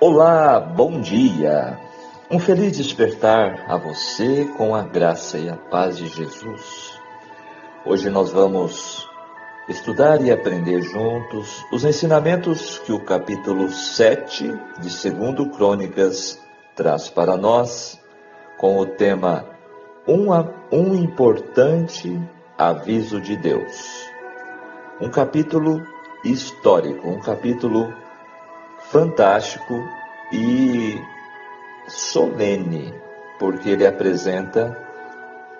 Olá, bom dia! Um feliz despertar a você com a graça e a paz de Jesus. Hoje nós vamos estudar e aprender juntos os ensinamentos que o capítulo 7 de 2 Crônicas traz para nós, com o tema Um importante aviso de Deus. Um capítulo histórico, um capítulo fantástico e solene, porque ele apresenta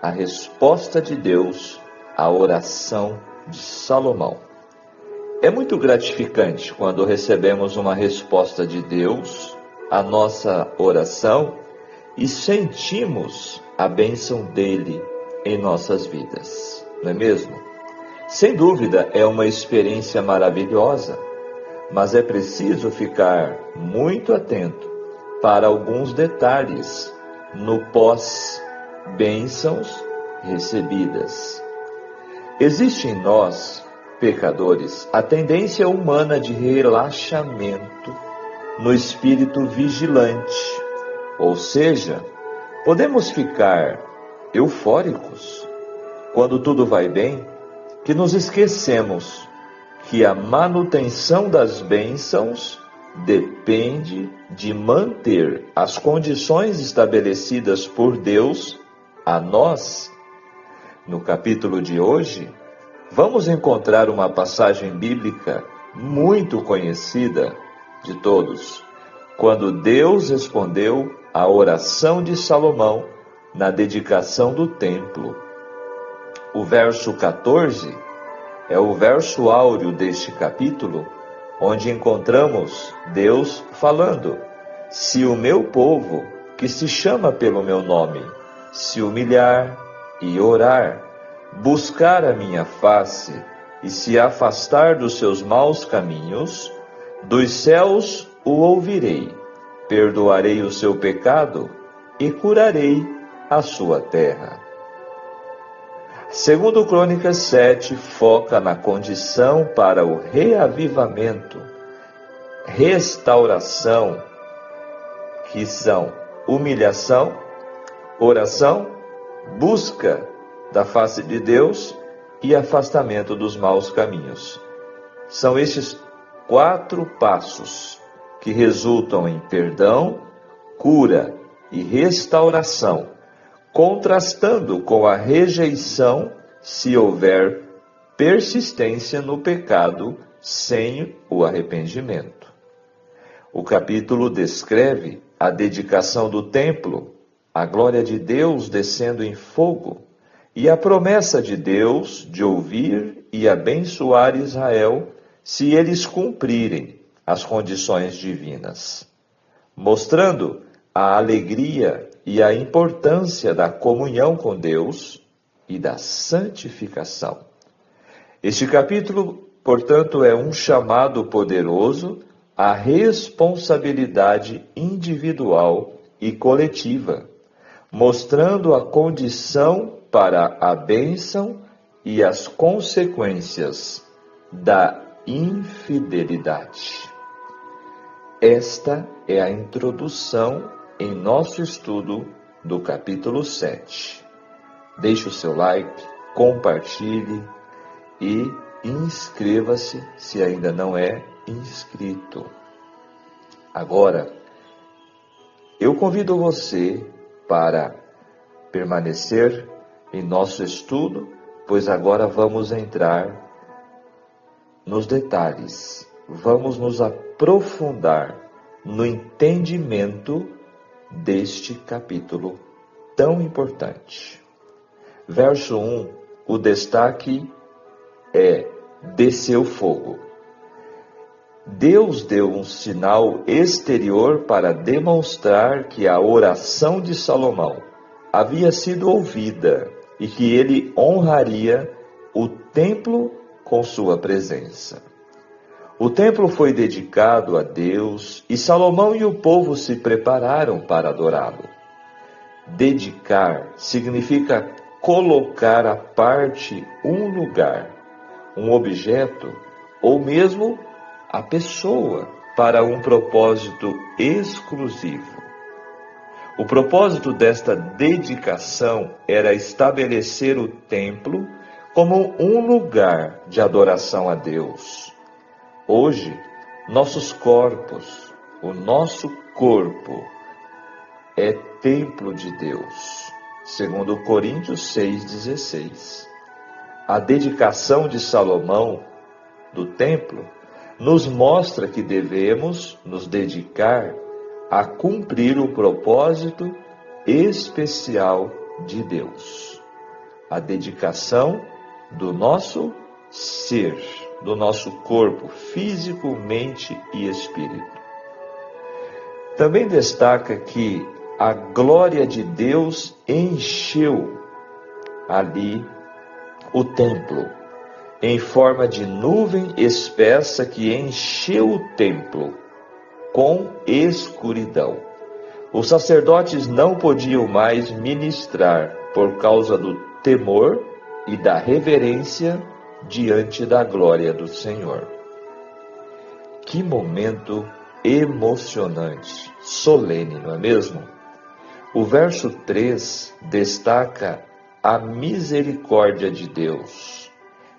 a resposta de Deus à oração de Salomão. É muito gratificante quando recebemos uma resposta de Deus à nossa oração e sentimos a bênção dele em nossas vidas, não é mesmo? Sem dúvida, é uma experiência maravilhosa, mas é preciso ficar muito atento para alguns detalhes no pós-bênçãos recebidas. Existe em nós, pecadores, a tendência humana de relaxamento no espírito vigilante, ou seja, podemos ficar eufóricos quando tudo vai bem, que nos esquecemos que a manutenção das bênçãos depende de manter as condições estabelecidas por Deus a nós. No capítulo de hoje, vamos encontrar uma passagem bíblica muito conhecida de todos, quando Deus respondeu à oração de Salomão na dedicação do templo. O verso 14 é o verso áureo deste capítulo, onde encontramos Deus falando: se o meu povo, que se chama pelo meu nome, se humilhar e orar, buscar a minha face e se afastar dos seus maus caminhos, dos céus o ouvirei, perdoarei o seu pecado e curarei a sua terra. Segundo Crônicas 7, foca na condição para o reavivamento, restauração, que são humilhação, oração, busca da face de Deus e afastamento dos maus caminhos. São estes 4 passos que resultam em perdão, cura e restauração, contrastando com a rejeição se houver persistência no pecado sem o arrependimento. O capítulo descreve a dedicação do templo, a glória de Deus descendo em fogo e a promessa de Deus de ouvir e abençoar Israel se eles cumprirem as condições divinas, mostrando a alegria e a importância da comunhão com Deus e da santificação. Este capítulo, portanto, é um chamado poderoso à responsabilidade individual e coletiva, mostrando a condição para a bênção e as consequências da infidelidade. Esta é a introdução em nosso estudo do capítulo 7. Deixe o seu like, compartilhe e inscreva-se se ainda não é inscrito. Agora, eu convido você para permanecer em nosso estudo, pois agora vamos entrar nos detalhes. Vamos nos aprofundar no entendimento deste capítulo tão importante. Verso 1, o destaque é: desceu fogo. Deus deu um sinal exterior para demonstrar que a oração de Salomão havia sido ouvida e que ele honraria o templo com sua presença. O templo foi dedicado a Deus e Salomão e o povo se prepararam para adorá-lo. Dedicar significa colocar à parte um lugar, um objeto ou mesmo a pessoa para um propósito exclusivo. O propósito desta dedicação era estabelecer o templo como um lugar de adoração a Deus. Hoje, nossos corpos, o nosso corpo, é templo de Deus, segundo Coríntios 6,16. A dedicação de Salomão do templo nos mostra que devemos nos dedicar a cumprir o propósito especial de Deus. A dedicação do nosso ser, do nosso corpo, físico, mente e espírito. Também destaca que a glória de Deus encheu ali o templo, em forma de nuvem espessa que encheu o templo com escuridão. Os sacerdotes não podiam mais ministrar por causa do temor e da reverência diante da glória do Senhor. Que momento emocionante, solene, não é mesmo? O verso 3 destaca a misericórdia de Deus.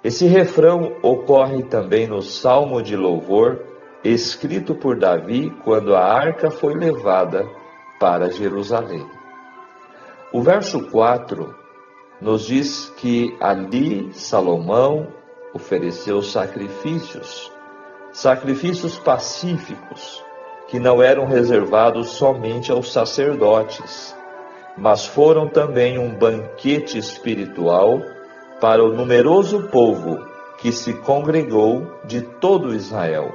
Esse refrão ocorre também no Salmo de Louvor, escrito por Davi quando a arca foi levada para Jerusalém. O verso 4 nos diz que ali Salomão ofereceu sacrifícios pacíficos, que não eram reservados somente aos sacerdotes, mas foram também um banquete espiritual para o numeroso povo que se congregou de todo Israel.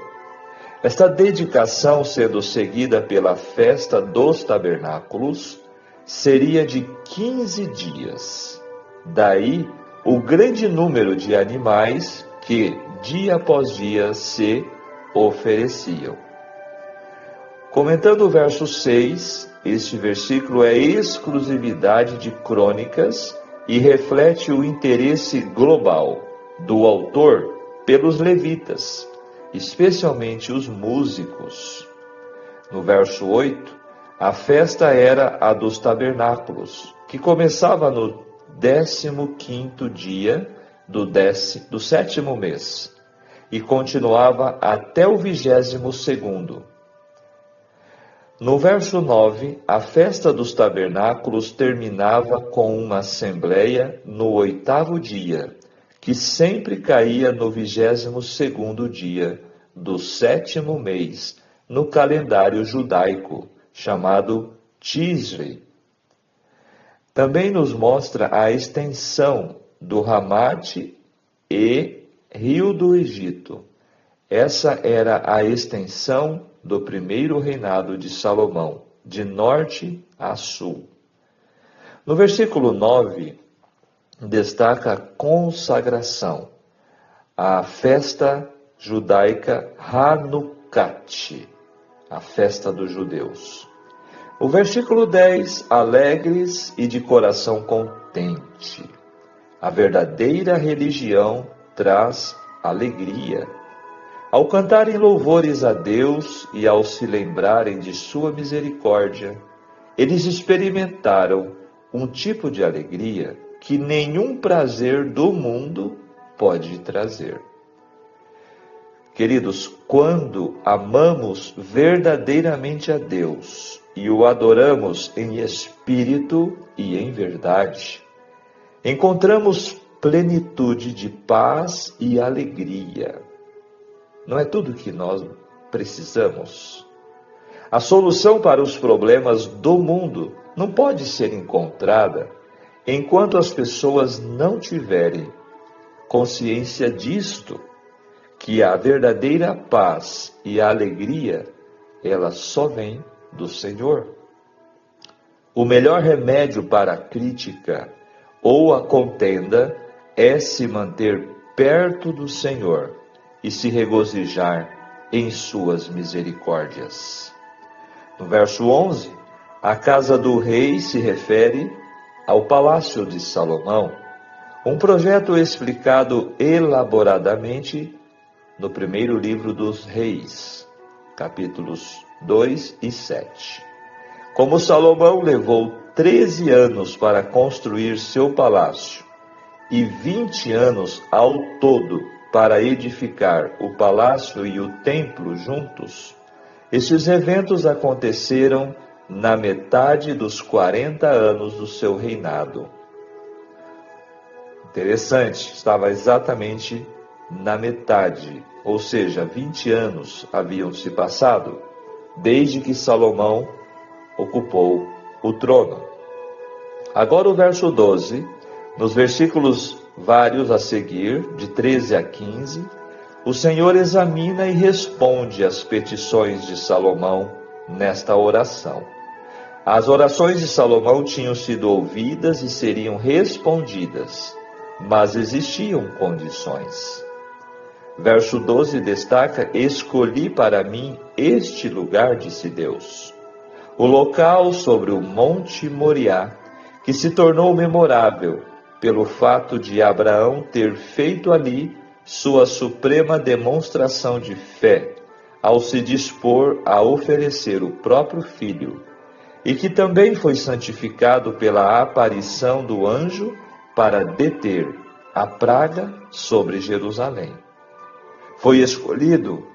Esta dedicação, sendo seguida pela festa dos tabernáculos, seria de 15 dias. Daí o grande número de animais que, dia após dia, se ofereciam. Comentando o verso 6, este versículo é exclusividade de Crônicas e reflete o interesse global do autor pelos levitas, especialmente os músicos. No verso 8, a festa era a dos tabernáculos, que começava no 15º dia do 7º mês e continuava até o 22º. No verso 9, a festa dos tabernáculos terminava com uma assembleia no 8º dia, que sempre caía no 22º dia do 7º mês, no calendário judaico, chamado Tisri. Também nos mostra a extensão do Ramate e Rio do Egito. Essa era a extensão do primeiro reinado de Salomão, de norte a sul. No versículo 9, destaca a consagração, a festa judaica Hanukkah, a festa dos judeus. O versículo 10, alegres e de coração contente. A verdadeira religião traz alegria. Ao cantarem louvores a Deus e ao se lembrarem de sua misericórdia, eles experimentaram um tipo de alegria que nenhum prazer do mundo pode trazer. Queridos, quando amamos verdadeiramente a Deus e o adoramos em espírito e em verdade, encontramos plenitude de paz e alegria. Não é tudo que nós precisamos? A solução para os problemas do mundo não pode ser encontrada enquanto as pessoas não tiverem consciência disto, que a verdadeira paz e a alegria, ela só vem do Senhor. O melhor remédio para a crítica ou a contenda é se manter perto do Senhor e se regozijar em suas misericórdias. No verso 11, a casa do rei se refere ao palácio de Salomão, um projeto explicado elaboradamente no primeiro livro dos Reis. capítulos 2 e 7. Como Salomão levou 13 anos para construir seu palácio e 20 anos ao todo para edificar o palácio e o templo juntos, estes eventos aconteceram na metade dos 40 anos do seu reinado. Interessante, estava exatamente na metade, ou seja, 20 anos haviam se passado desde que Salomão ocupou o trono. Agora o verso 12, nos versículos vários a seguir, de 13 a 15, o Senhor examina e responde às petições de Salomão nesta oração. As orações de Salomão tinham sido ouvidas e seriam respondidas, mas existiam condições. Verso 12 destaca: escolhi para mim este lugar, disse Deus, o local sobre o Monte Moriá, que se tornou memorável pelo fato de Abraão ter feito ali sua suprema demonstração de fé, ao se dispor a oferecer o próprio filho, e que também foi santificado pela aparição do anjo para deter a praga sobre Jerusalém. Foi escolhido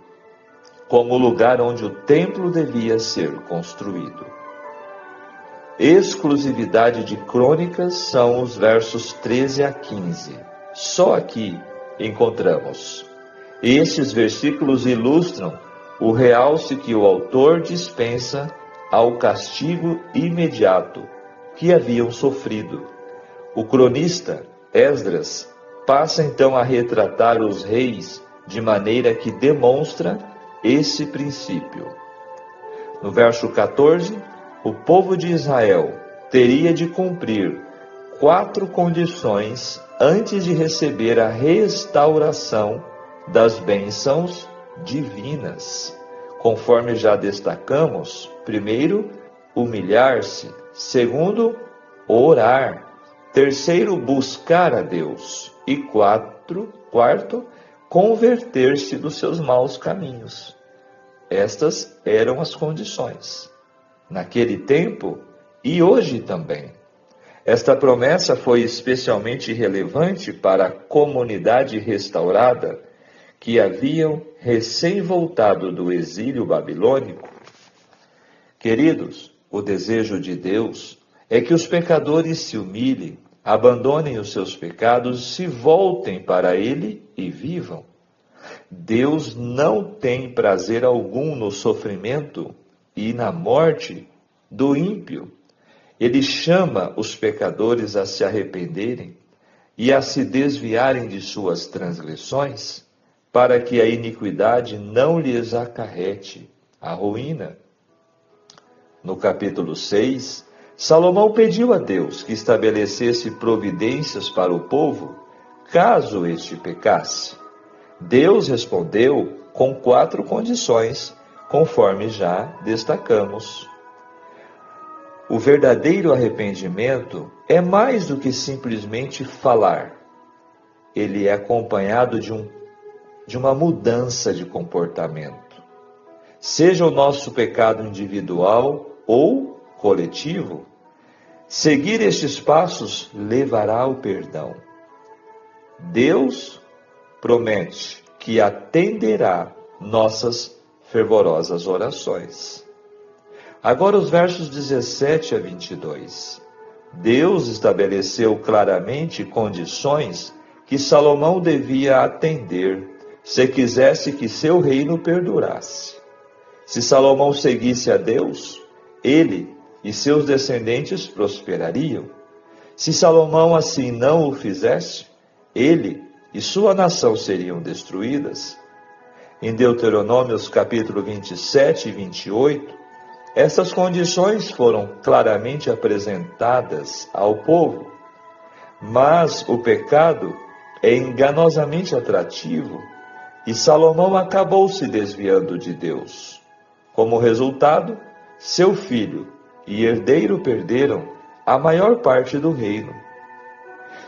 como o lugar onde o templo devia ser construído. Exclusividade de Crônicas são os versos 13 a 15. Só aqui encontramos. Estes versículos ilustram o realce que o autor dispensa ao castigo imediato que haviam sofrido. O cronista Esdras passa então a retratar os reis de maneira que demonstra esse princípio. No verso 14, o povo de Israel teria de cumprir 4 condições antes de receber a restauração das bênçãos divinas. Conforme já destacamos, primeiro, humilhar-se. Segundo, orar. Terceiro, buscar a Deus. E quarto, converter-se dos seus maus caminhos. Estas eram as condições, naquele tempo e hoje também. Esta promessa foi especialmente relevante para a comunidade restaurada que haviam recém-voltado do exílio babilônico. Queridos, o desejo de Deus é que os pecadores se humilhem, abandonem os seus pecados, se voltem para Ele e vivam. Deus não tem prazer algum no sofrimento e na morte do ímpio. Ele chama os pecadores a se arrependerem e a se desviarem de suas transgressões, para que a iniquidade não lhes acarrete a ruína. No capítulo 6, Salomão pediu a Deus que estabelecesse providências para o povo, caso este pecasse. Deus respondeu com 4 condições, conforme já destacamos. O verdadeiro arrependimento é mais do que simplesmente falar. Ele é acompanhado de uma mudança de comportamento. Seja o nosso pecado individual ou coletivo, seguir estes passos levará ao perdão. Deus promete que atenderá nossas fervorosas orações. Agora os versos 17 a 22. Deus estabeleceu claramente condições que Salomão devia atender se quisesse que seu reino perdurasse. Se Salomão seguisse a Deus, ele e seus descendentes prosperariam. Se Salomão assim não o fizesse, ele e sua nação seriam destruídas. Em Deuteronômios capítulo 27 e 28, essas condições foram claramente apresentadas ao povo, mas o pecado é enganosamente atrativo e Salomão acabou se desviando de Deus. Como resultado, seu filho e herdeiro perderam a maior parte do reino.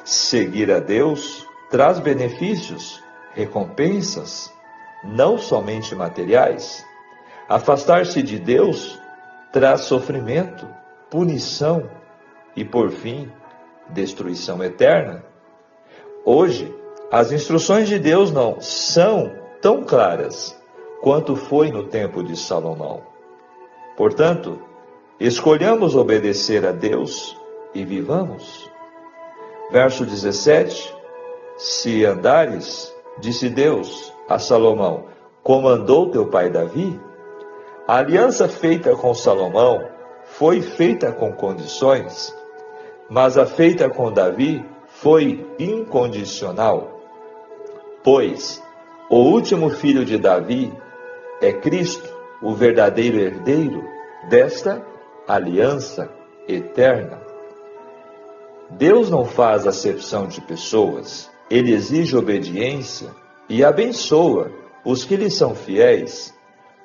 Seguir a Deus traz benefícios, recompensas, não somente materiais. Afastar-se de Deus traz sofrimento, punição e, por fim, destruição eterna. Hoje, as instruções de Deus não são tão claras quanto foi no tempo de Salomão. Portanto, escolhamos obedecer a Deus e vivamos. Verso 17: Se andares, disse Deus a Salomão, como andou teu pai Davi. A aliança feita com Salomão foi feita com condições, mas a feita com Davi foi incondicional, pois o último filho de Davi é Cristo, o verdadeiro herdeiro desta aliança eterna. Deus não faz acepção de pessoas, Ele exige obediência e abençoa os que lhe são fiéis.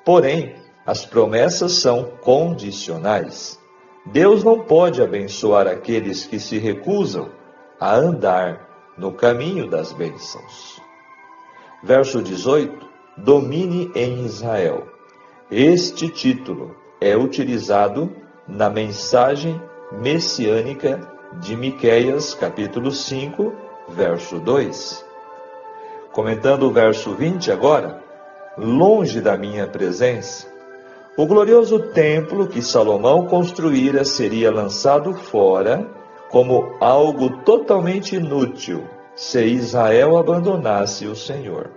Porém, as promessas são condicionais. Deus não pode abençoar aqueles que se recusam a andar no caminho das bênçãos. Verso 18: Domine em Israel. Este título é utilizado na mensagem messiânica de Miqueias, capítulo 5, verso 2. Comentando o verso 20 agora: longe da minha presença, o glorioso templo que Salomão construíra seria lançado fora como algo totalmente inútil se Israel abandonasse o Senhor.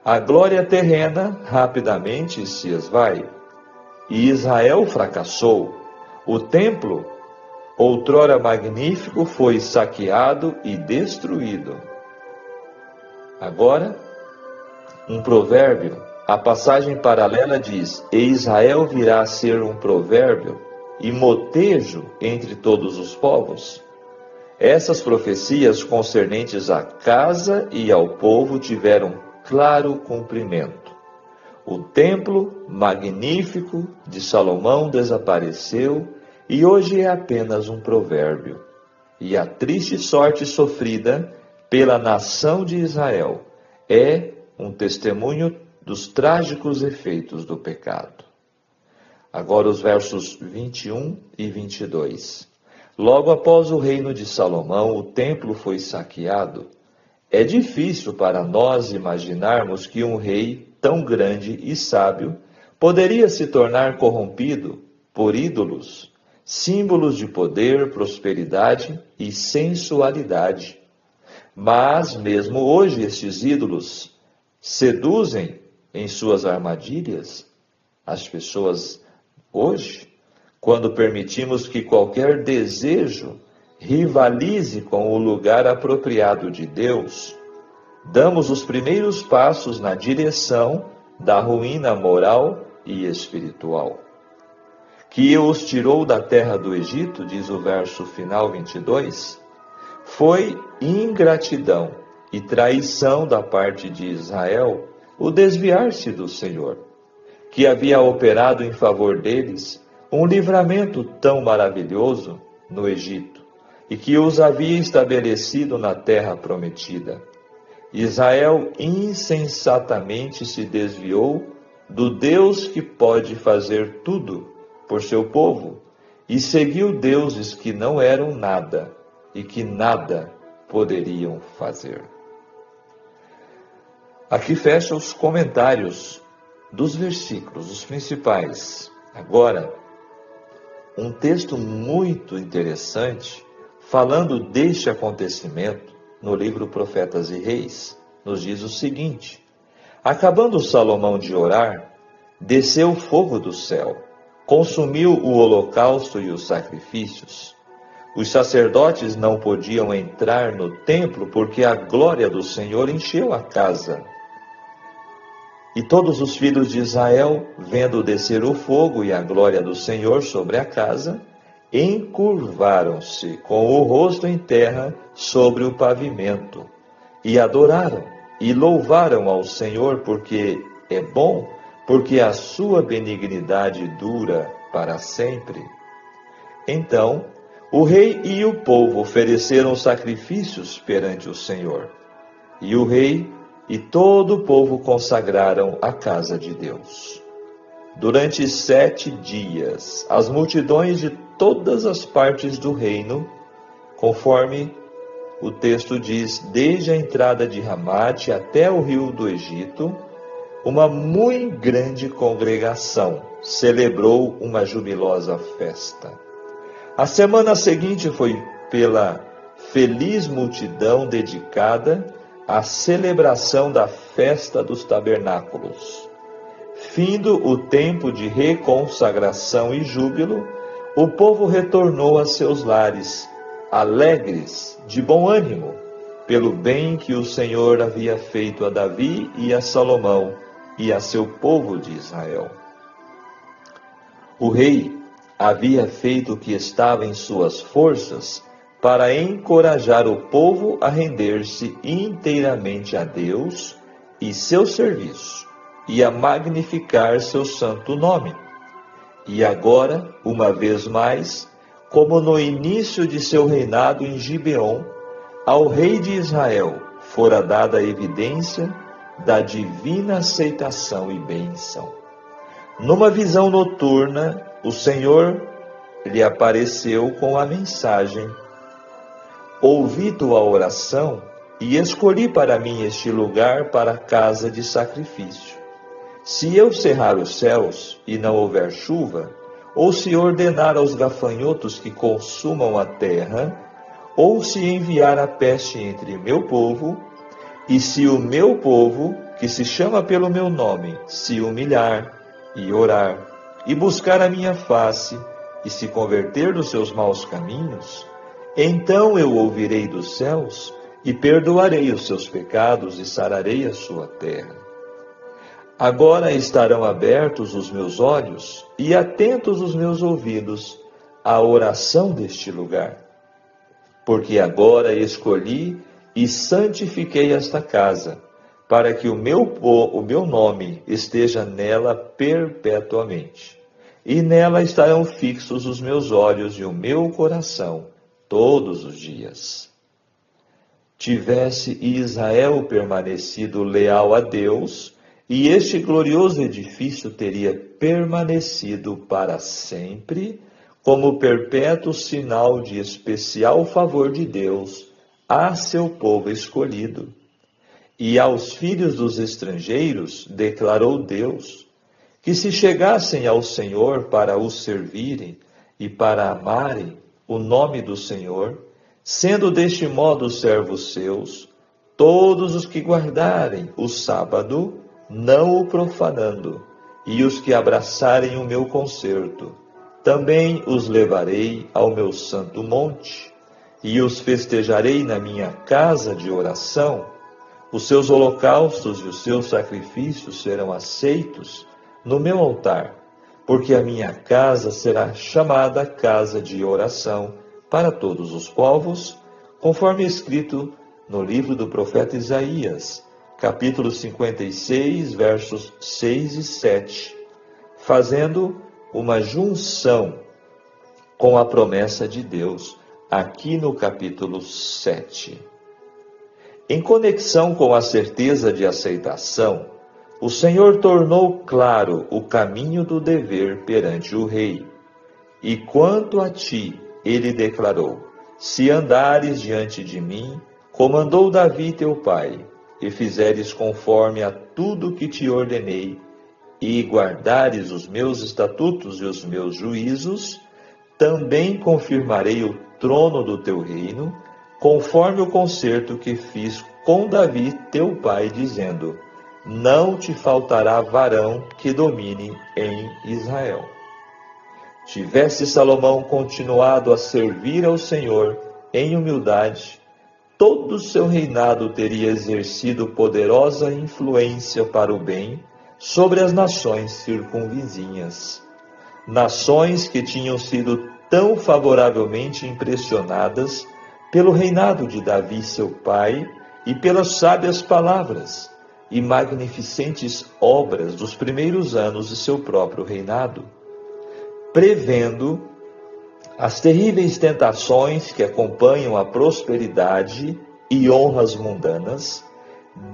A glória terrena rapidamente se esvai, e Israel fracassou. O templo, outrora magnífico, foi saqueado e destruído. Agora, um provérbio, a passagem paralela diz: E Israel virá a ser um provérbio e motejo entre todos os povos. Essas profecias concernentes à casa e ao povo tiveram claro cumprimento. O templo magnífico de Salomão desapareceu e hoje é apenas um provérbio. E a triste sorte sofrida pela nação de Israel é um testemunho dos trágicos efeitos do pecado. Agora os versos 21 e 22. Logo após o reino de Salomão, o templo foi saqueado. É difícil para nós imaginarmos que um rei tão grande e sábio poderia se tornar corrompido por ídolos, símbolos de poder, prosperidade e sensualidade. Mas mesmo hoje estes ídolos seduzem em suas armadilhas as pessoas hoje, quando permitimos que qualquer desejo rivalize com o lugar apropriado de Deus, damos os primeiros passos na direção da ruína moral e espiritual. Que os tirou da terra do Egito, diz o verso final 22, foi ingratidão e traição da parte de Israel o desviar-se do Senhor, que havia operado em favor deles um livramento tão maravilhoso no Egito, e que os havia estabelecido na terra prometida. Israel insensatamente se desviou do Deus que pode fazer tudo por seu povo, e seguiu deuses que não eram nada e que nada poderiam fazer. Aqui fecha os comentários dos versículos, os principais. Agora, um texto muito interessante, falando deste acontecimento, no livro Profetas e Reis, nos diz o seguinte: acabando Salomão de orar, desceu fogo do céu, consumiu o holocausto e os sacrifícios. Os sacerdotes não podiam entrar no templo porque a glória do Senhor encheu a casa. E todos os filhos de Israel, vendo descer o fogo e a glória do Senhor sobre a casa, encurvaram-se com o rosto em terra sobre o pavimento, e adoraram e louvaram ao Senhor, porque é bom, porque a sua benignidade dura para sempre. Então, o rei e o povo ofereceram sacrifícios perante o Senhor, e o rei e todo o povo consagraram a casa de Deus. durante 7 dias, as multidões de todas as partes do reino, conforme o texto diz, desde a entrada de Ramate até o rio do Egito, uma muito grande congregação celebrou uma jubilosa festa. A semana seguinte foi pela feliz multidão dedicada à celebração da festa dos tabernáculos. Findo o tempo de reconsagração e júbilo, o povo retornou a seus lares, alegres, de bom ânimo, pelo bem que o Senhor havia feito a Davi e a Salomão e a seu povo de Israel. O rei havia feito o que estava em suas forças para encorajar o povo a render-se inteiramente a Deus e seu serviço, e a magnificar seu santo nome. E agora, uma vez mais, como no início de seu reinado em Gibeon, ao rei de Israel fora dada a evidência da divina aceitação e bênção. Numa visão noturna, o Senhor lhe apareceu com a mensagem: ouvi tua oração e escolhi para mim este lugar para a casa de sacrifício. Se eu cerrar os céus e não houver chuva, ou se ordenar aos gafanhotos que consumam a terra, ou se enviar a peste entre meu povo, e se o meu povo, que se chama pelo meu nome, se humilhar e orar, e buscar a minha face, e se converter dos seus maus caminhos, então eu ouvirei dos céus, e perdoarei os seus pecados, e sararei a sua terra. Agora estarão abertos os meus olhos, e atentos os meus ouvidos, à oração deste lugar. Porque agora escolhi e santifiquei esta casa, para que o meu nome esteja nela perpetuamente. E nela estarão fixos os meus olhos e o meu coração todos os dias. Tivesse Israel permanecido leal a Deus, e este glorioso edifício teria permanecido para sempre, como perpétuo sinal de especial favor de Deus a seu povo escolhido. E aos filhos dos estrangeiros declarou Deus, que se chegassem ao Senhor para o servirem e para amarem o nome do Senhor, sendo deste modo servos seus, todos os que guardarem o sábado, não o profanando, e os que abraçarem o meu concerto, também os levarei ao meu santo monte, e os festejarei na minha casa de oração. Os seus holocaustos e os seus sacrifícios serão aceitos no meu altar, porque a minha casa será chamada casa de oração para todos os povos, conforme escrito no livro do profeta Isaías, capítulo 56, versos 6 e 7, fazendo uma junção com a promessa de Deus, aqui no capítulo 7. Em conexão com a certeza de aceitação, o Senhor tornou claro o caminho do dever perante o rei. E quanto a ti, ele declarou: se andares diante de mim, como andou Davi teu pai, e fizeres conforme a tudo que te ordenei, e guardares os meus estatutos e os meus juízos, também confirmarei o trono do teu reino, conforme o concerto que fiz com Davi teu pai, dizendo: não te faltará varão que domine em Israel. Tivesse Salomão continuado a servir ao Senhor em humildade, todo o seu reinado teria exercido poderosa influência para o bem sobre as nações circunvizinhas. Nações que tinham sido tão favoravelmente impressionadas pelo reinado de Davi, seu pai, e pelas sábias palavras e magnificentes obras dos primeiros anos de seu próprio reinado. Prevendo as terríveis tentações que acompanham a prosperidade e honras mundanas,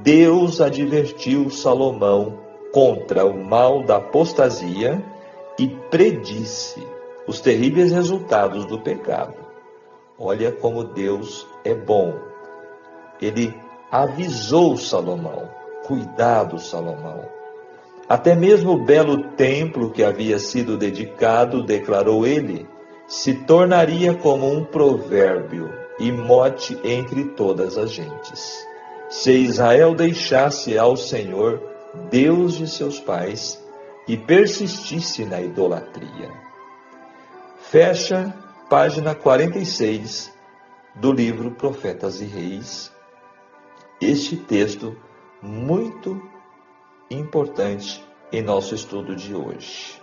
Deus advertiu Salomão contra o mal da apostasia e predisse os terríveis resultados do pecado. Olha como Deus é bom. Ele avisou Salomão. Cuidado, Salomão. Até mesmo o belo templo que havia sido dedicado, declarou ele, se tornaria como um provérbio e mote entre todas as gentes. Se Israel deixasse ao Senhor, Deus de seus pais, e persistisse na idolatria. Fecha página 46 do livro Profetas e Reis. Este texto muito importante em nosso estudo de hoje.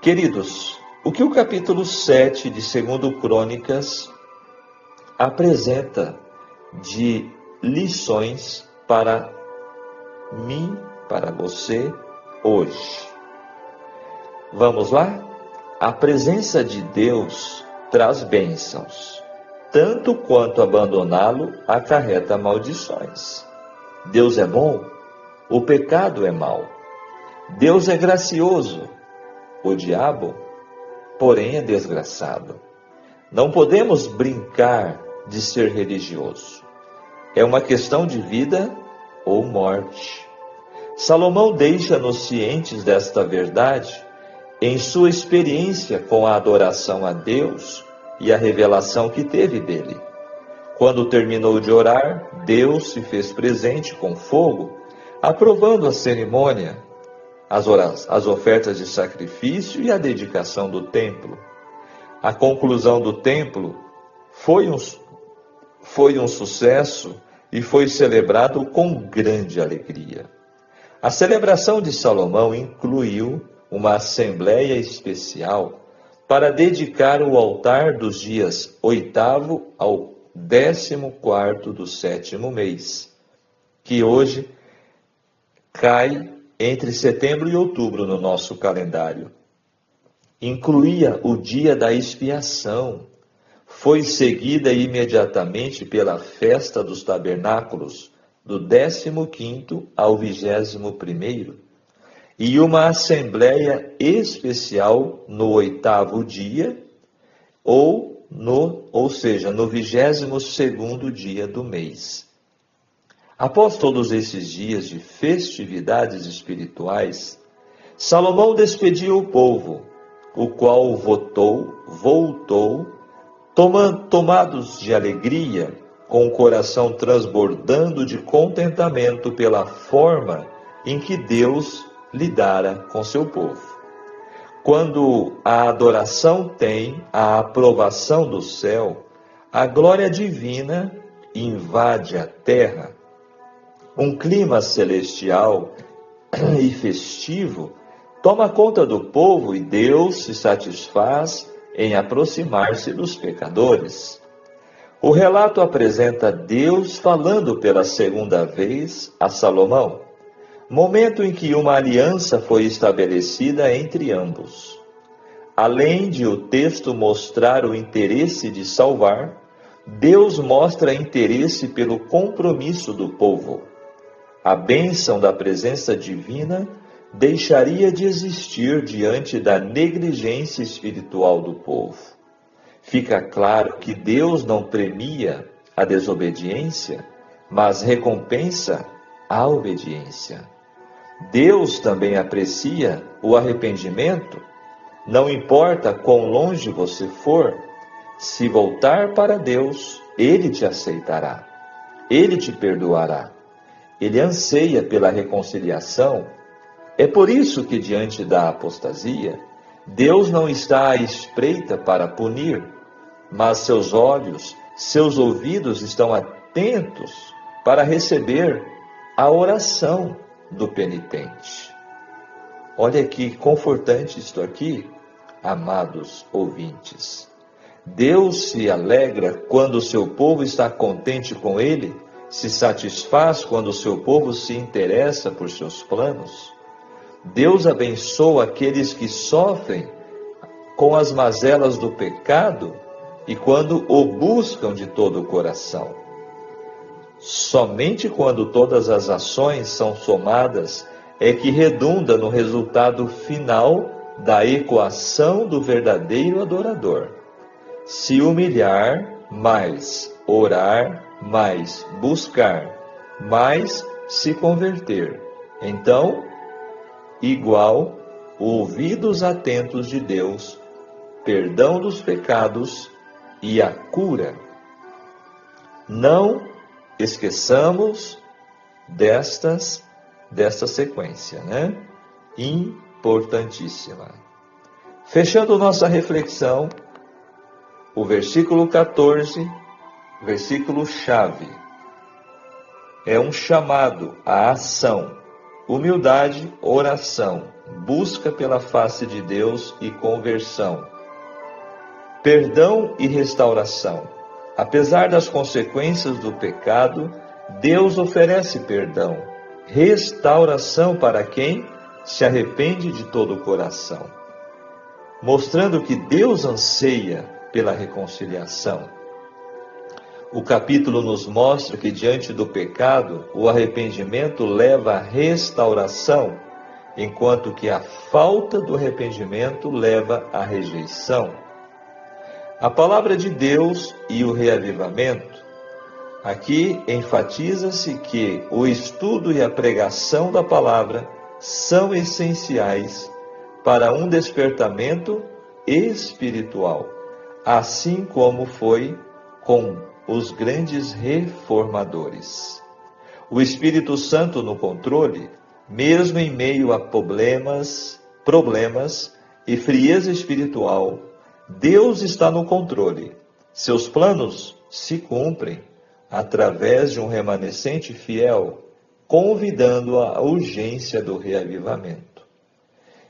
Queridos, o que o capítulo 7 de 2 Crônicas apresenta de lições para mim, para você, hoje? Vamos lá? A presença de Deus traz bênçãos, tanto quanto abandoná-lo acarreta maldições. Deus é bom, o pecado é mau. Deus é gracioso, o diabo, porém, é desgraçado. Não podemos brincar de ser religioso. É uma questão de vida ou morte. Salomão deixa-nos cientes desta verdade em sua experiência com a adoração a Deus e a revelação que teve dele. Quando terminou de orar, Deus se fez presente com fogo, aprovando a cerimônia, as ofertas de sacrifício e a dedicação do templo. A conclusão do templo foi um sucesso e foi celebrado com grande alegria. A celebração de Salomão incluiu uma assembleia especial para dedicar o altar dos dias 8º ao 14º do 7º mês, que hoje cai entre setembro e outubro no nosso calendário. Incluía o dia da expiação. Foi seguida imediatamente pela festa dos tabernáculos, do 15º ao 21º, e uma assembleia especial no 8º dia, ou seja, no 22º dia do mês. Após todos esses dias de festividades espirituais, Salomão despediu o povo, o qual voltou, tomados de alegria, com o coração transbordando de contentamento pela forma em que Deus lidara com seu povo. Quando a adoração tem a aprovação do céu, a glória divina invade a terra. Um clima celestial e festivo toma conta do povo e Deus se satisfaz em aproximar-se dos pecadores. O relato apresenta Deus falando pela segunda vez a Salomão, momento em que uma aliança foi estabelecida entre ambos. Além de o texto mostrar o interesse de salvar, Deus mostra interesse pelo compromisso do povo. A bênção da presença divina deixaria de existir diante da negligência espiritual do povo. Fica claro que Deus não premia a desobediência, mas recompensa a obediência. Deus também aprecia o arrependimento. Não importa quão longe você for, se voltar para Deus, Ele te aceitará, Ele te perdoará. Ele anseia pela reconciliação. É por isso que, diante da apostasia, Deus não está à espreita para punir, mas seus olhos, seus ouvidos estão atentos para receber a oração do penitente. Olha que confortante isto aqui, amados ouvintes. Deus se alegra quando o seu povo está contente com Ele, se satisfaz quando o seu povo se interessa por seus planos. Deus abençoa aqueles que sofrem com as mazelas do pecado e quando o buscam de todo o coração. Somente quando todas as ações são somadas é que redunda no resultado final da equação do verdadeiro adorador. Se humilhar, mais orar, mais buscar, mais se converter. Então, igual ouvidos atentos de Deus, perdão dos pecados e a cura. Não esqueçamos desta sequência, né? Importantíssima. Fechando nossa reflexão, o versículo 14, versículo-chave, é um chamado à ação, humildade, oração, busca pela face de Deus e conversão, perdão e restauração. Apesar das consequências do pecado, Deus oferece perdão, restauração para quem se arrepende de todo o coração, mostrando que Deus anseia pela reconciliação. O capítulo nos mostra que diante do pecado, o arrependimento leva à restauração, enquanto que a falta do arrependimento leva à rejeição. A palavra de Deus e o reavivamento. Aqui enfatiza-se que o estudo e a pregação da palavra são essenciais para um despertamento espiritual, assim como foi com os grandes reformadores. O Espírito Santo no controle, mesmo em meio a problemas e frieza espiritual, Deus está no controle. Seus planos se cumprem através de um remanescente fiel, convidando à urgência do reavivamento.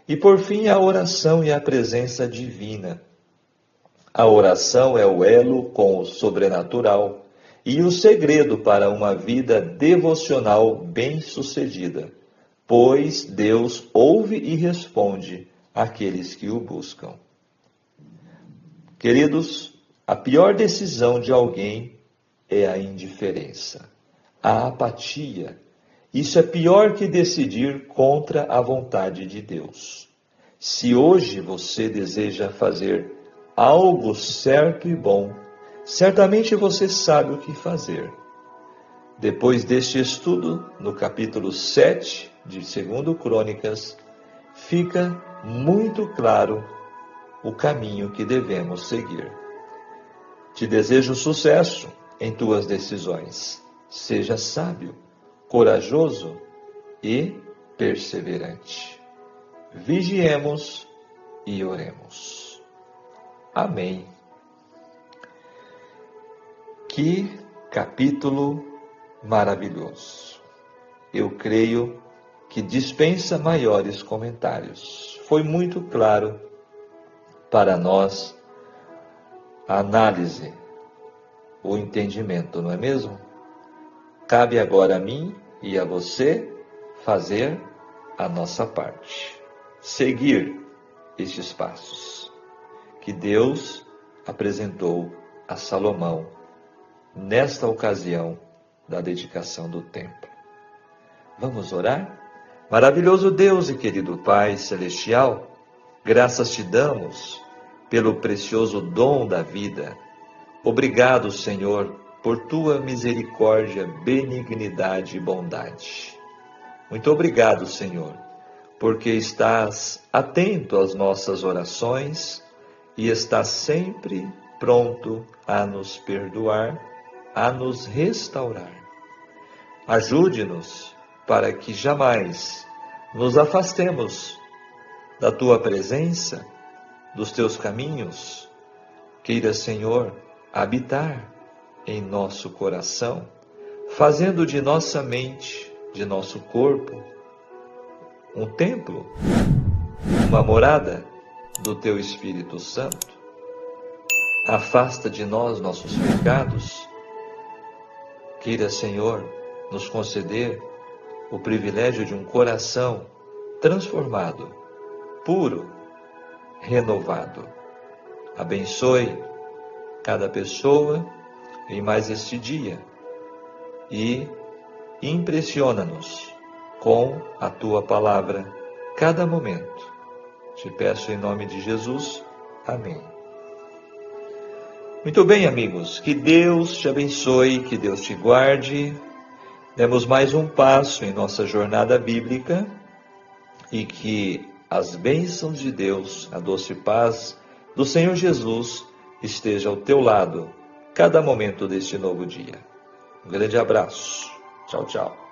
E por fim, a oração e a presença divina. A oração é o elo com o sobrenatural e o segredo para uma vida devocional bem-sucedida, pois Deus ouve e responde àqueles que o buscam. Queridos, a pior decisão de alguém é a indiferença, a apatia. Isso é pior que decidir contra a vontade de Deus. Se hoje você deseja fazer algo certo e bom, certamente você sabe o que fazer. Depois deste estudo, no capítulo 7 de 2 Crônicas, fica muito claro o caminho que devemos seguir. Te desejo sucesso em tuas decisões. Seja sábio, corajoso e perseverante. Vigiemos e oremos. Amém. Que capítulo maravilhoso. Eu creio que dispensa maiores comentários. Foi muito claro para nós a análise, o entendimento, não é mesmo? Cabe agora a mim e a você fazer a nossa parte, seguir estes passos que Deus apresentou a Salomão nesta ocasião da dedicação do templo. Vamos orar? Maravilhoso Deus e querido Pai Celestial, graças te damos pelo precioso dom da vida. Obrigado, Senhor, por tua misericórdia, benignidade e bondade. Muito obrigado, Senhor, porque estás atento às nossas orações e estás sempre pronto a nos perdoar, a nos restaurar. Ajude-nos para que jamais nos afastemos da tua presença, dos teus caminhos. Queira, Senhor, habitar em nosso coração, fazendo de nossa mente, de nosso corpo, um templo, uma morada do teu Espírito Santo. Afasta de nós nossos pecados. Queira, Senhor, nos conceder o privilégio de um coração transformado, puro, renovado. Abençoe cada pessoa em mais este dia e impressiona-nos com a tua palavra, cada momento. Te peço em nome de Jesus. Amém. Muito bem, amigos. Que Deus te abençoe, que Deus te guarde. Demos mais um passo em nossa jornada bíblica e que as bênçãos de Deus, a doce paz do Senhor Jesus esteja ao teu lado, cada momento deste novo dia. Um grande abraço. Tchau, tchau.